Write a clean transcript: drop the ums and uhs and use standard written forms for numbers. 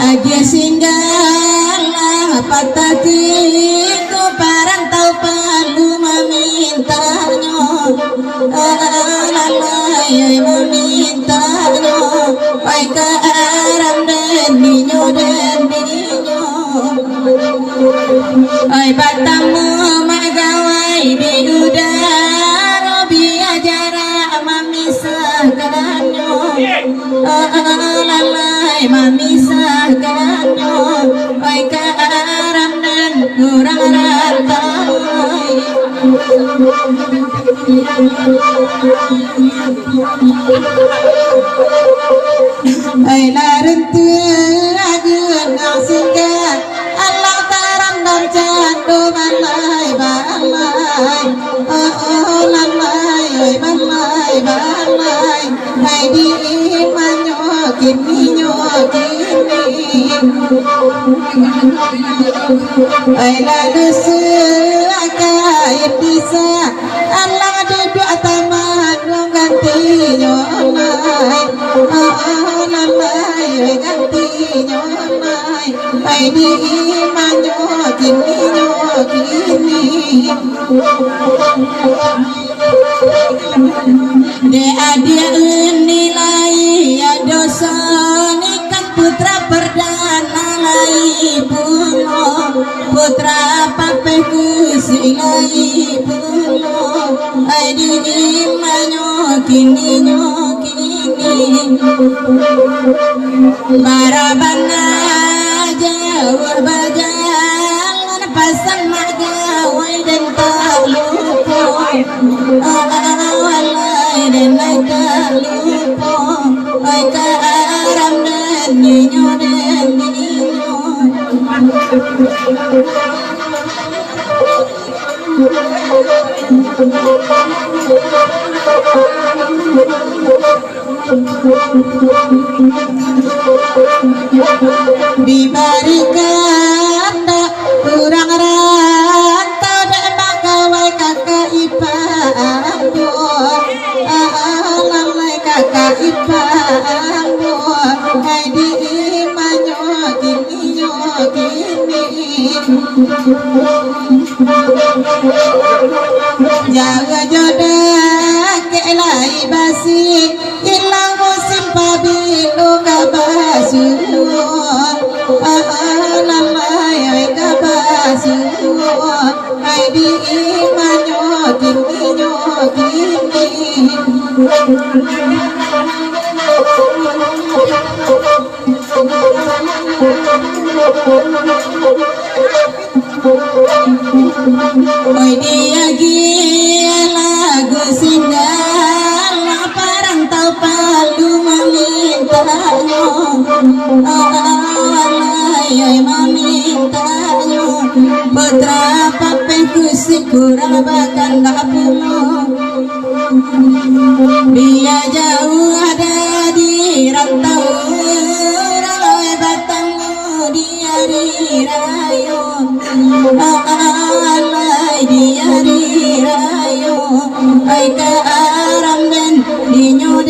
Aja singgah patatiku parang tau palu memintanya alalai memintanya wai ke aram dan dinyo ai batamu magawai di udara biar jarak memisahkannya alalai memisahkannya wai ke aram dan kurang rantai ai larentu agun singgah Allah taram dan candu balai balai oh lalai oi balai balai hai di manyokin ai lalu akai bisa Allah duduk taman ganti nyolai oh lalai oi ganti nyolai ai di manyokin de adia nilai ya dosa nikah putra perdana lai puno putra papeku silai puno ai di manyokin marabana jauh berjalan pasang magawai dan talupo walai dan talupo ai karam dan ninyo dibarikan tak kurang rata dan magawai kakak ipangku lalai kakak ipangku hai di manyokin jaga jodoh kelai basi hilang musim pabilu kabasu lalai kabasu hai di manyokin oi dia lagu singgah parang tau palu memintanya alai memintanya putra papeku kurang bahkan gak puno dia jauh ada di rantau ralai batangmu dia di rayo alai dia di rayo ai ke aram dan dinyo